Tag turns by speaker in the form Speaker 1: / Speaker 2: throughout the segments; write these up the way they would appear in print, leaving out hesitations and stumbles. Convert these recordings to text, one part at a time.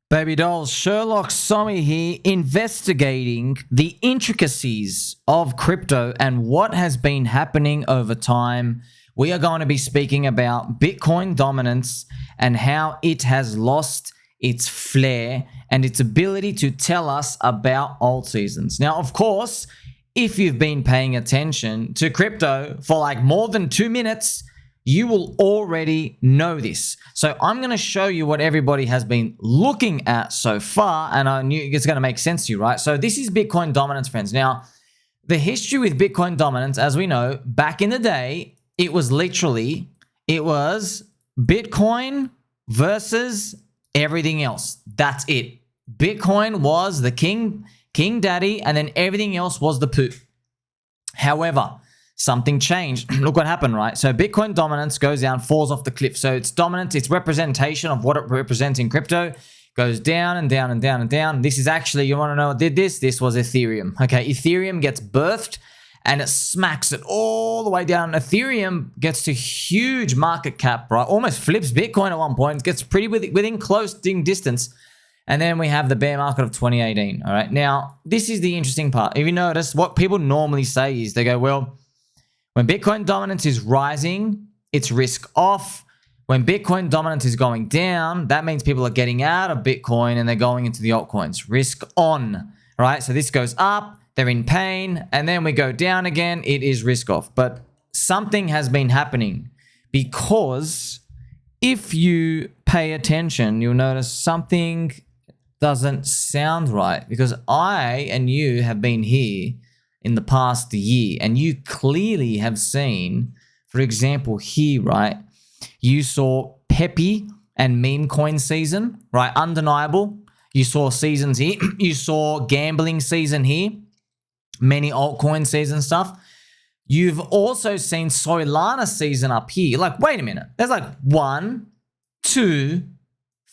Speaker 1: Baby dolls, Sherlock Sommy here, investigating the intricacies of crypto and what has been happening over time. We are going to be speaking about Bitcoin dominance and how it has lost its flair and its ability to tell us about Altseasons. Now, of course, if you've been paying attention to crypto for like more than 2 minutes, you will already know this. So I'm going to show you what everybody has been looking at so far, and I knew it's going to make sense to you, right? So this is Bitcoin dominance, friends. Now, the history with Bitcoin dominance, as we know, back in the day, it was Bitcoin versus everything else. That's it. Bitcoin was the king daddy, and then everything else was the poop. However, something changed. Look what happened, right? So Bitcoin dominance goes down, falls off the cliff. So its dominance, its representation of what it represents in crypto goes down and down and down and down. This is actually, you want to know what did this? This was Ethereum. Okay, Ethereum gets birthed and it smacks it all the way down. Ethereum gets to huge market cap, right? Almost flips Bitcoin at one point. It gets pretty within close distance. And then we have the bear market of 2018, all right? Now, this is the interesting part. If you notice, what people normally say is they go, well, when Bitcoin dominance is rising, it's risk off. When Bitcoin dominance is going down, that means people are getting out of Bitcoin and they're going into the altcoins. Risk on, right? So this goes up, they're in pain, and then we go down again, it is risk off. But something has been happening because if you pay attention, you'll notice something doesn't sound right, because I and you have been here in the past year, and you clearly have seen, for example, here, right? You saw Peppy and meme coin season, right? Undeniable. You saw seasons here. You saw gambling season here. Many altcoin season stuff. You've also seen Solana season up here. Like, wait a minute. There's like 1, 2,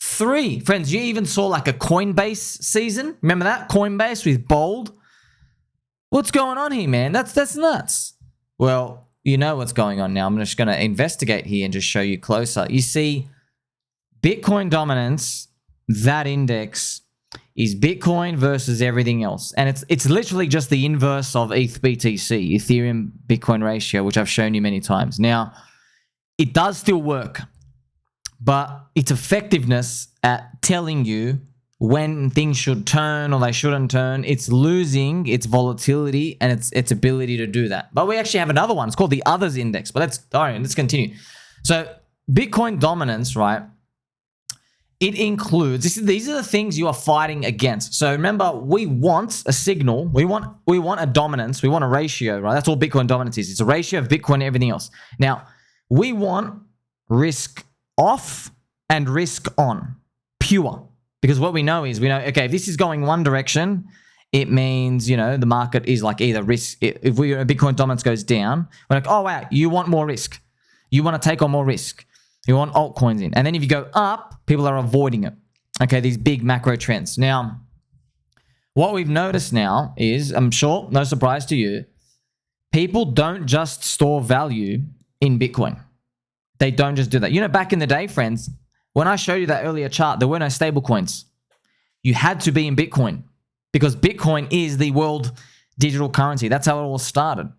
Speaker 1: 3. Friends, you even saw like a Coinbase season. Remember that? Coinbase with bold. What's going on here, man? That's nuts. Well, you know what's going on now. I'm just going to investigate here and just show you closer. You see, Bitcoin dominance, that index is Bitcoin versus everything else. And it's literally just the inverse of ETH BTC, Ethereum Bitcoin ratio, which I've shown you many times. Now, it does still work, but its effectiveness at telling you when things should turn or they shouldn't turn, it's losing its volatility and its ability to do that. But we actually have another one. It's called the others index. But let's continue. So Bitcoin dominance, right? It includes, these are the things you are fighting against. So remember, we want a signal. We want a dominance. We want a ratio, right? That's all Bitcoin dominance is. It's a ratio of Bitcoin and everything else. Now, we want risk off and risk on, pure. Because what we know is, okay, if this is going one direction, it means, the market is like either risk. If Bitcoin dominance goes down, we're like, oh, wow, you want more risk. You want to take on more risk. You want altcoins in. And then if you go up, people are avoiding it. Okay, these big macro trends. Now, what we've noticed now is, I'm sure, no surprise to you, people don't just store value in Bitcoin. They don't just do that. Back in the day, friends, when I showed you that earlier chart, there were no stable coins. You had to be in Bitcoin because Bitcoin is the world digital currency. That's how it all started.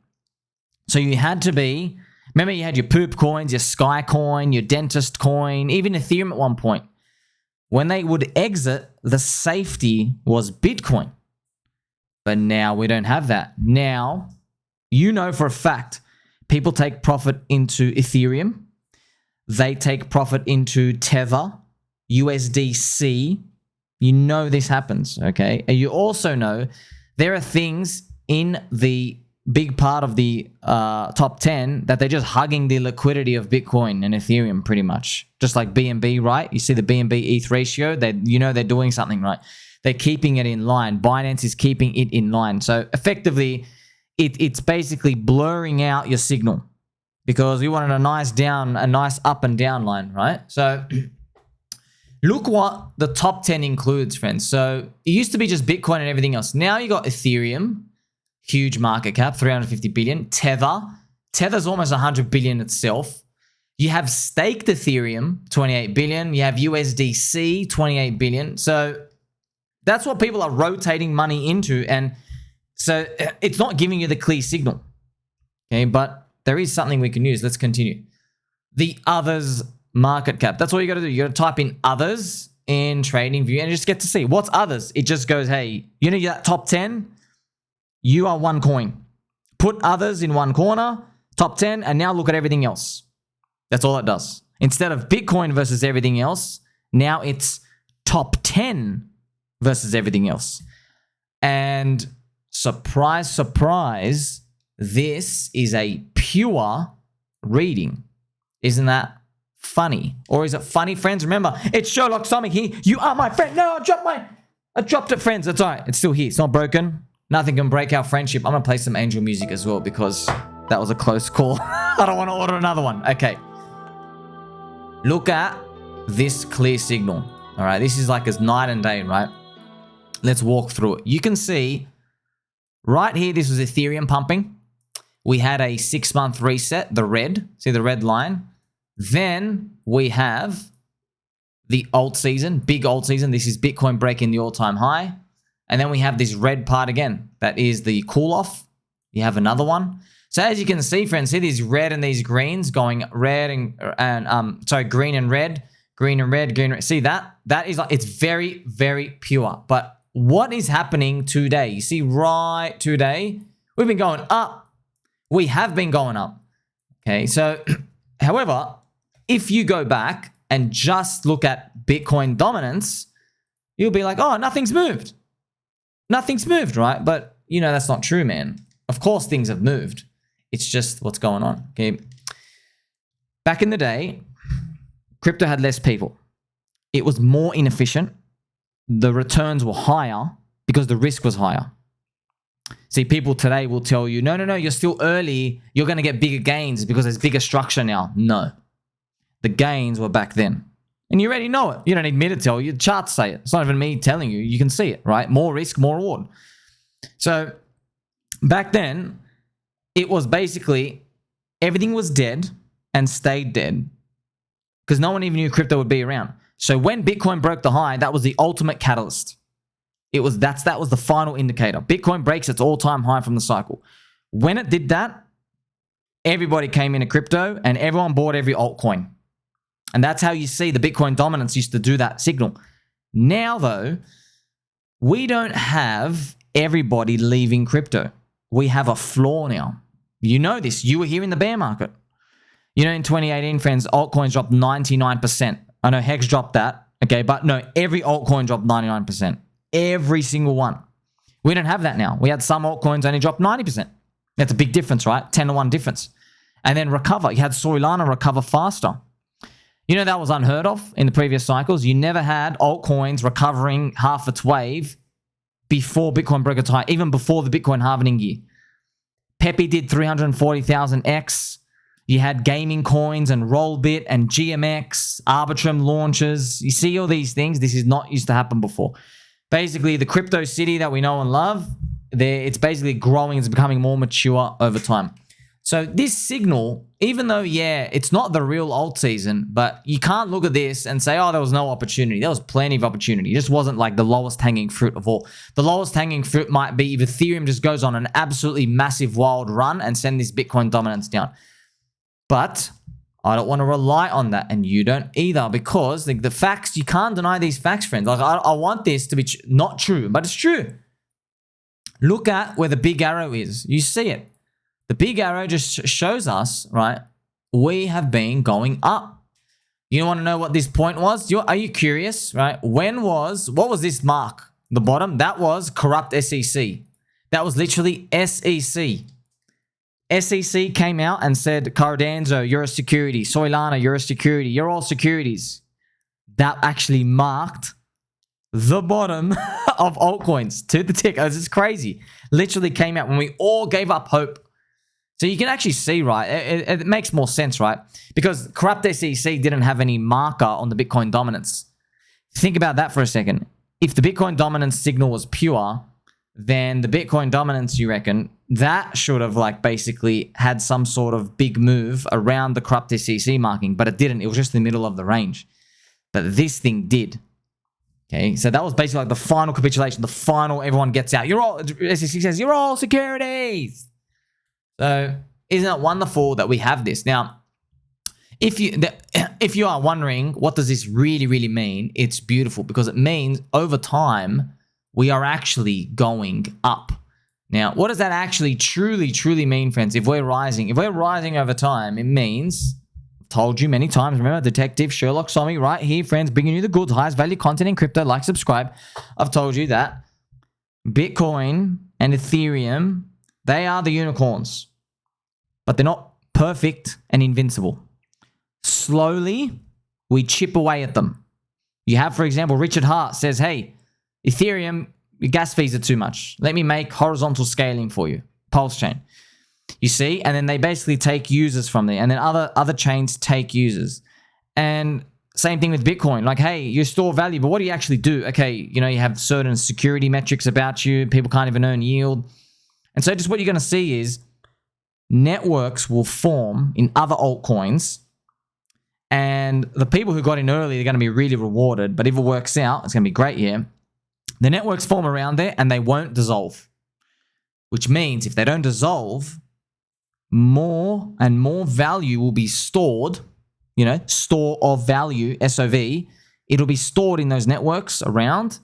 Speaker 1: So you had to be, remember you had your poop coins, your sky coin, your dentist coin, even Ethereum at one point. When they would exit, the safety was Bitcoin. But now we don't have that. Now, for a fact, people take profit into Ethereum. They take profit into Tether, USDC. This happens, okay? And you also know there are things in the big part of the top 10 that they're just hugging the liquidity of Bitcoin and Ethereum pretty much. Just like BNB, right? You see the BNB ETH ratio, they're doing something right. They're keeping it in line. Binance is keeping it in line. So effectively, it's basically blurring out your signal, because we wanted a nice up and down line, right? So look what the top 10 includes, friends. So it used to be just Bitcoin and everything else. Now you got Ethereum, huge market cap, 350 billion. Tether's almost 100 billion itself. You have staked Ethereum, 28 billion. You have USDC, 28 billion. So that's what people are rotating money into. And so it's not giving you the clear signal. Okay, but there is something we can use. Let's continue. The others market cap. That's all you got to do. You got to type in others in TradingView and just get to see what's others. It just goes, hey, you know that top 10? You are one coin. Put others in one corner, top 10, and now look at everything else. That's all it does. Instead of Bitcoin versus everything else, now it's top 10 versus everything else. And surprise, surprise, this is a pure reading. Isn't that funny? Or is it funny, friends? Remember, it's Sherlock Sonic here. You are my friend. No, I dropped it, friends. It's all right. It's still here. It's not broken. Nothing can break our friendship. I'm going to play some angel music as well because that was a close call. I don't want to order another one. Okay. Look at this clear signal. All right. This is like as night and day, right? Let's walk through it. You can see right here, this was Ethereum pumping. We had a 6-month reset, the red. See the red line? Then we have the Altseason, big Altseason. This is Bitcoin breaking the all-time high. And then we have this red part again. That is the cool off. You have another one. So as you can see, friends, see these red and these greens going red and green and red, green and red, green and red. See that? That is like, it's very, very pure. But what is happening today? You see right today, we've been going up. We have been going up. Okay, so however, if you go back and just look at Bitcoin dominance, you'll be like, oh, nothing's moved. Nothing's moved, right? But, you know, that's not true, man. Of course things have moved. It's just what's going on, okay? Back in the day, crypto had less people. It was more inefficient. The returns were higher because the risk was higher. See, people today will tell you, no, you're still early. You're going to get bigger gains because there's bigger structure now. No. The gains were back then. And you already know it. You don't need me to tell you. The charts say it. It's not even me telling you. You can see it, right? More risk, more reward. So back then, it was basically everything was dead and stayed dead because no one even knew crypto would be around. So when Bitcoin broke the high, that was the ultimate catalyst. That was the final indicator. Bitcoin breaks its all-time high from the cycle. When it did that, everybody came into crypto and everyone bought every altcoin. And that's how you see the Bitcoin dominance used to do that signal. Now, though, we don't have everybody leaving crypto. We have a floor now. You know this. You were here in the bear market. You know, in 2018, friends, altcoins dropped 99%. I know Hex dropped that. Okay, but no, every altcoin dropped 99%. Every single one. We don't have that now. We had some altcoins only drop 90%. That's a big difference, right? 10-to-1 difference. And then recover. You had Solana recover faster. You know, that was unheard of in the previous cycles. You never had altcoins recovering half its wave before Bitcoin broke its high, even before the Bitcoin halving year. Pepe did 340,000x. You had gaming coins and Rollbit and GMX, Arbitrum launches. You see all these things. This is not used to happen before. Basically, the crypto city that we know and love, it's basically growing. It's becoming more mature over time. So this signal, even though, yeah, it's not the real alt season, but you can't look at this and say, oh, there was no opportunity. There was plenty of opportunity. It just wasn't like the lowest hanging fruit of all. The lowest hanging fruit might be if Ethereum just goes on an absolutely massive wild run and send this Bitcoin dominance down. But I don't want to rely on that, and you don't either, because the facts, you can't deny these facts, friends. Like I want this to be not true, but it's true. Look at where the big arrow is. You see it. The big arrow just shows us, right, we have been going up. You want to know what this point was? Are you curious, right? What was this mark? The bottom? That was corrupt SEC. That was literally SEC. SEC came out and said, Cardano, you're a security. Solana, you're a security. You're all securities. That actually marked the bottom of altcoins to the tick. This is crazy. Literally came out when we all gave up hope. So you can actually see, right? It makes more sense, right? Because corrupt SEC didn't have any marker on the Bitcoin dominance. Think about that for a second. If the Bitcoin dominance signal was pure, then the Bitcoin dominance, you reckon, that should have like basically had some sort of big move around the corrupt SEC marking, but it didn't. It was just in the middle of the range. But this thing did. Okay, so that was basically like the final capitulation, the final everyone gets out. You're all, SEC says, you're all securities. So isn't it wonderful that we have this? Now, if you are wondering, what does this really, really mean? It's beautiful because it means over time, we are actually going up. Now, what does that actually truly, truly mean, friends? If we're rising over time, it means, I've told you many times, remember, Detective Sherlock saw me right here, friends, bringing you the goods, highest value content in crypto, like, subscribe. I've told you that Bitcoin and Ethereum, they are the unicorns, but they're not perfect and invincible. Slowly, we chip away at them. You have, for example, Richard Hart says, hey, Ethereum, your gas fees are too much. Let me make horizontal scaling for you. Pulse chain. You see? And then they basically take users from there. And then other chains take users. And same thing with Bitcoin. Like, hey, you store value, but what do you actually do? Okay, you know, you have certain security metrics about you. People can't even earn yield. And so just what you're going to see is networks will form in other altcoins. And the people who got in early, they're going to be really rewarded. But if it works out, it's going to be great here. The networks form around there and they won't dissolve. Which means if they don't dissolve, more and more value will be stored. You know, store of value, SOV. It'll be stored in those networks around.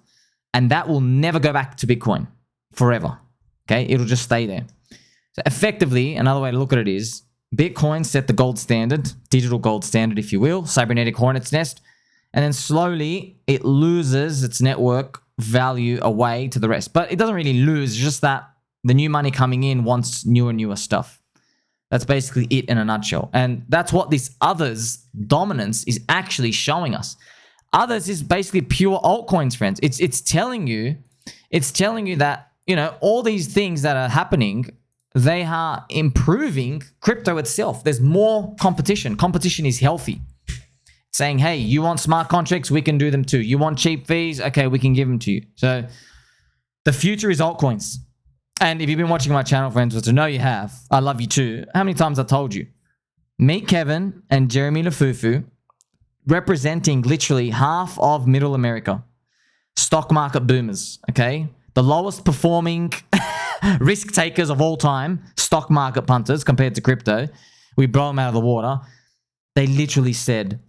Speaker 1: And that will never go back to Bitcoin forever. Okay, it'll just stay there. So effectively, another way to look at it is, Bitcoin set the gold standard, digital gold standard, if you will, cybernetic hornet's nest, and then slowly it loses its network value away to the rest. But it doesn't really lose, it's just that the new money coming in wants newer stuff. That's basically it in a nutshell. And that's what this others dominance is actually showing us. Others is basically pure altcoins, friends. It's telling you that, you know, all these things that are happening, they are improving crypto itself. There's more competition. Competition is healthy. Saying, hey, you want smart contracts? We can do them too. You want cheap fees? Okay, we can give them to you. So the future is altcoins. And if you've been watching my channel, friends, which I know you have, I love you too. How many times I told you? Meet Kevin and Jeremy Lafufu, representing literally half of middle America. Stock market boomers, okay? The lowest performing risk takers of all time, stock market punters compared to crypto. We blow them out of the water. They literally said,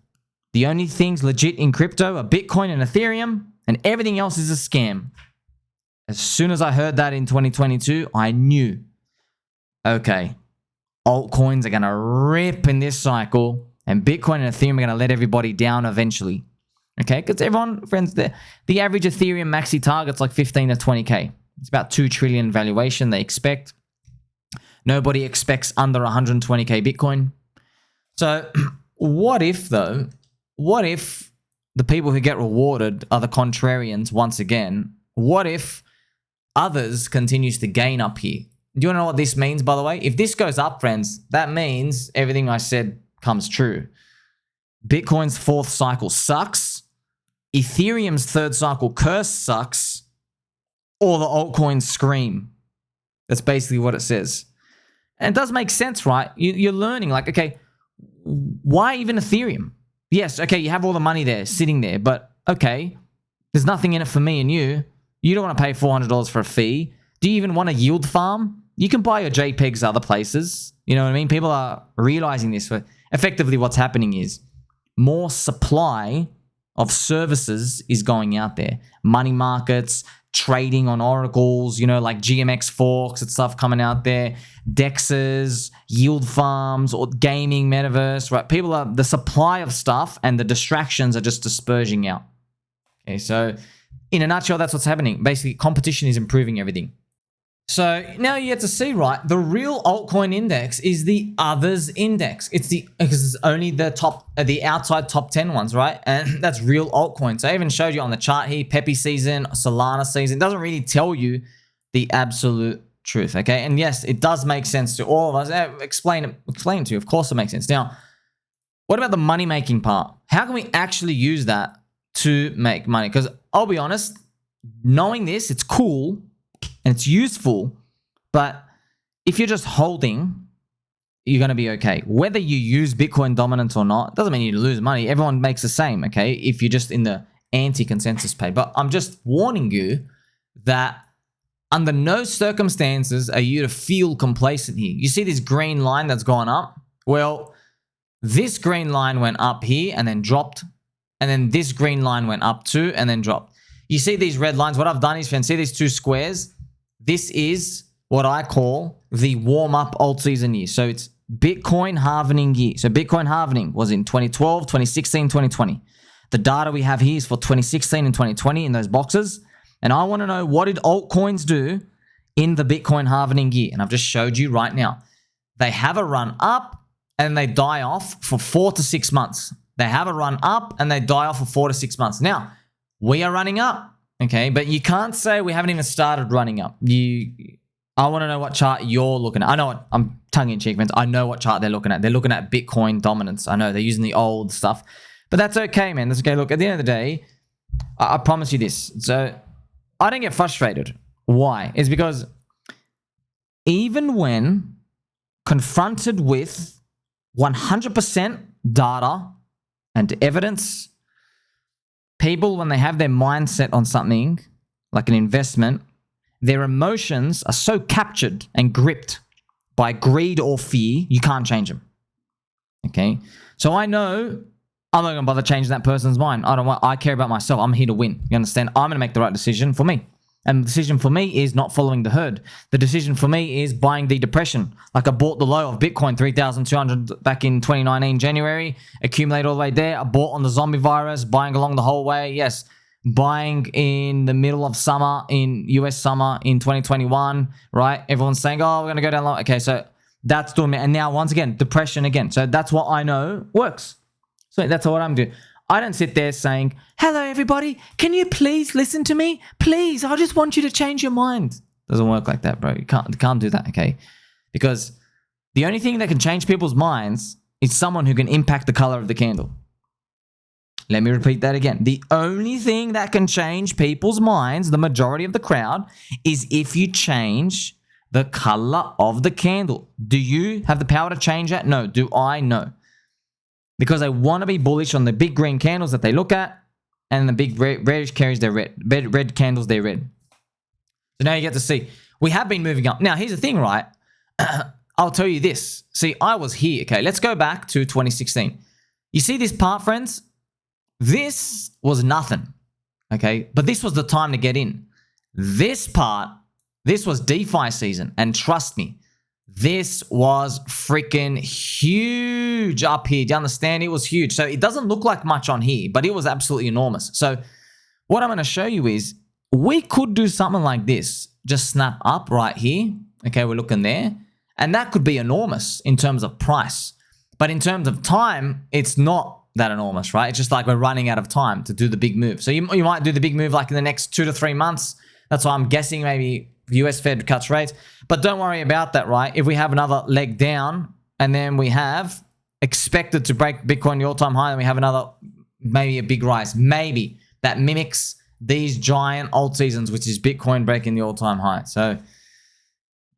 Speaker 1: the only things legit in crypto are Bitcoin and Ethereum, and everything else is a scam. As soon as I heard that in 2022, I knew, okay, altcoins are going to rip in this cycle, and Bitcoin and Ethereum are going to let everybody down eventually. Okay, because everyone, friends, the average Ethereum maxi target's like 15 to 20K. It's about 2 trillion valuation they expect. Nobody expects under 120K Bitcoin. So what if, though, what if the people who get rewarded are the contrarians once again? What if others continues to gain up here? Do you want to know what this means, by the way? If this goes up, friends, that means everything I said comes true. Bitcoin's fourth cycle sucks. Ethereum's third cycle curse sucks. Or the altcoins scream. That's basically what it says. And it does make sense, right? You're learning, like, okay, why even Ethereum? Yes, okay, you have all the money there, sitting there, but okay, there's nothing in it for me and you. You don't want to pay $400 for a fee. Do you even want a yield farm? You can buy your JPEGs other places. You know what I mean? People are realizing this. So effectively, what's happening is more supply of services is going out there. Money markets, trading on oracles, you know, like GMX forks and stuff coming out there, DEXs, yield farms, or gaming, metaverse, right? People are, the supply of stuff and the distractions are just dispersing out. Okay, so in a nutshell, that's what's happening. Basically, competition is improving everything. So now you get to see, right? The real altcoin index is the others index. Because it's only the outside top 10 ones, right? And that's real altcoins. So I even showed you on the chart here, Pepe season, Solana season. It doesn't really tell you the absolute truth, okay? And yes, it does make sense to all of us. Explain it to you. Of course it makes sense. Now, what about the money-making part? How can we actually use that to make money? Because I'll be honest, knowing this, it's cool. and it's useful, but if you're just holding, you're going to be okay. Whether you use Bitcoin dominance or not, doesn't mean you lose money. Everyone makes the same, okay, if you're just in the anti-consensus pay. But I'm just warning you that under no circumstances are you to feel complacent here. You see this green line that's gone up? Well, this green line went up here and then dropped. And then this green line went up too and then dropped. You see these red lines? What I've done is, friends, see these two squares? This is what I call the warm-up alt-season year. So it's Bitcoin halvening year. So Bitcoin halvening was in 2012, 2016, 2020. The data we have here is for 2016 and 2020 in those boxes. And I want to know, what did altcoins do in the Bitcoin halvening year? And I've just showed you right now. They have a run up and they die off for 4 to 6 months. They have a run up and they die off for 4 to 6 months. Now, we are running up, okay? But you can't say we haven't even started running up. I want to know what chart you're looking at. I know what, I'm tongue-in-cheek, friends. I know what chart they're looking at. They're looking at Bitcoin dominance. I know they're using the old stuff. But that's okay, man. That's okay. Look, at the end of the day, I promise you this. So I don't get frustrated. Why? It's because even when confronted with 100% data and evidence, people, when they have their mindset on something, like an investment, their emotions are so captured and gripped by greed or fear, you can't change them. Okay? So I know I'm not going to bother changing that person's mind. I care about myself. I'm here to win. You understand? I'm going to make the right decision for me. And the decision for me is not following the herd. The decision for me is buying the depression. Like I bought the low of Bitcoin, 3,200 back in 2019, January, accumulate all the way there. I bought on the zombie virus, buying along the whole way. Yes, buying in the middle of summer, in US summer in 2021, right? Everyone's saying, oh, we're going to go down low. Okay, so that's doing me. And now, once again, depression again. So that's what I know works. So that's what I'm doing. I don't sit there saying, hello, everybody. Can you please listen to me? Please, I just want you to change your mind. Doesn't work like that, bro. You can't do that, okay? Because the only thing that can change people's minds is someone who can impact the color of the candle. Let me repeat that again. The only thing that can change people's minds, the majority of the crowd, is if you change the color of the candle. Do you have the power to change that? No. Do I? No. Because they want to be bullish on the big green candles that they look at, and the big reddish carries their red candles, they're red. So now you get to see. We have been moving up. Now, here's the thing, right? I'll tell you this. See, I was here. Okay, let's go back to 2016. You see this part, friends? This was nothing. Okay, but this was the time to get in. This part, this was DeFi season. And trust me, this was freaking huge up here. Do you understand? It was huge. So it doesn't look like much on here, but it was absolutely enormous. So what I'm going to show you is we could do something like this. Just snap up right here. Okay, we're looking there. And that could be enormous in terms of price. But in terms of time, it's not that enormous, right? It's just like we're running out of time to do the big move. So you might do the big move like in the next 2 to 3 months. That's why I'm guessing maybe US Fed cuts rates. But don't worry about that, right? If we have another leg down and then we have expected to break Bitcoin the all-time high, and we have another, maybe a big rise, maybe that mimics these giant alt seasons, which is Bitcoin breaking the all-time high. So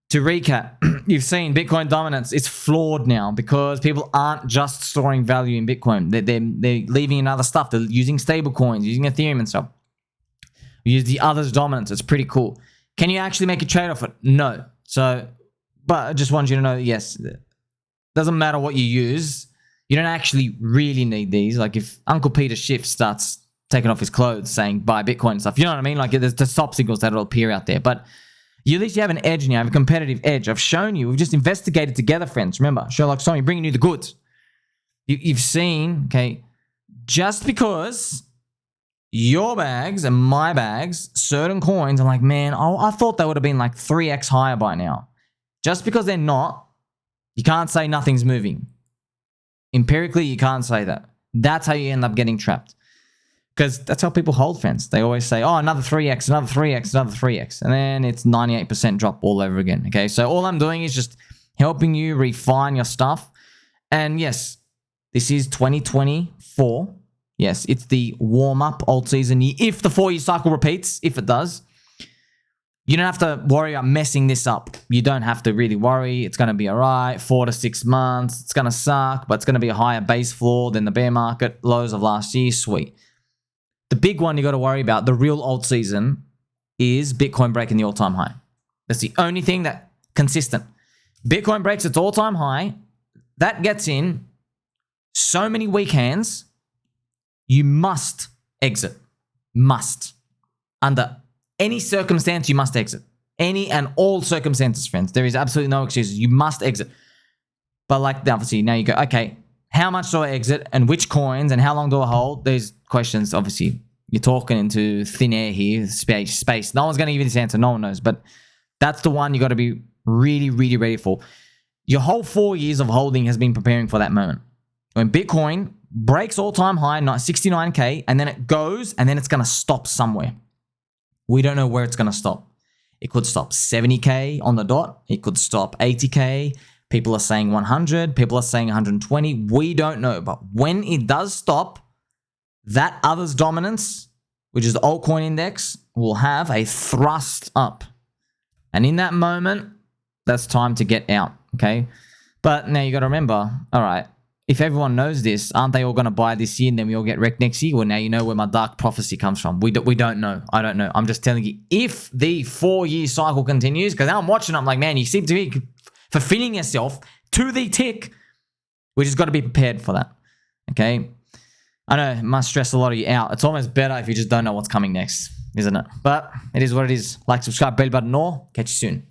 Speaker 1: to recap, you've seen Bitcoin dominance. It's flawed now because people aren't just storing value in Bitcoin. They're leaving in other stuff. They're using stable coins, using Ethereum and stuff. We use the others' dominance. It's pretty cool. Can you actually make a trade off it? No. So, but I just want you to know, yes, it doesn't matter what you use. You don't actually really need these. Like if Uncle Peter Schiff starts taking off his clothes saying buy Bitcoin and stuff, you know what I mean? Like there's the stop signals that'll appear out there. But you at least you have an edge now, you have a competitive edge. I've shown you. We've just investigated together, friends. Remember, Sherlock Tommy bringing you the goods. You've seen, okay, just because your bags and my bags, certain coins, are like, man, I thought they would have been like 3x higher by now. Just because they're not, you can't say nothing's moving. Empirically, you can't say that. That's how you end up getting trapped. Because that's how people hold, friends. They always say, oh, another 3x, another 3x, another 3x. And then it's 98% drop all over again. Okay, so all I'm doing is just helping you refine your stuff. And yes, this is 2024. Yes, it's the warm-up alt season year. If the 4-year cycle repeats, if it does, You don't have to worry about messing this up. You don't have to really worry. It's going to be all right. 4 to 6 months. It's going to suck, but it's going to be a higher base floor than the bear market lows of last year. Sweet. The big one you got to worry about, the real alt season, is Bitcoin breaking the all-time high. That's the only thing that consistent. Bitcoin breaks its all-time high. That gets in so many weak hands. You must exit. Must. Under any circumstance, you must exit. Any and all circumstances, friends. There is absolutely no excuses. You must exit. But like, obviously, now you go, okay, how much do I exit and which coins and how long do I hold? There's questions, obviously. You're talking into thin air here, space. No one's going to give you this answer. No one knows. But that's the one you got to be really, really ready for. Your whole 4 years of holding has been preparing for that moment. When Bitcoin breaks all-time high, 69K, and then it goes, and then it's going to stop somewhere. We don't know where it's going to stop. It could stop 70K on the dot. It could stop 80K. People are saying 100. People are saying 120. We don't know. But when it does stop, that others dominance, which is the altcoin index, will have a thrust up. And in that moment, that's time to get out, okay? But now you got to remember, all right, if everyone knows this, aren't they all going to buy this year and then we all get wrecked next year? Well, now you know where my dark prophecy comes from. We don't know. I don't know. I'm just telling you, if the 4-year cycle continues, because now I'm watching, I'm like, man, you seem to be fulfilling yourself to the tick. We just got to be prepared for that, okay? I know it must stress a lot of you out. It's almost better if you just don't know what's coming next, isn't it? But it is what it is. Like, subscribe, bell button, or catch you soon.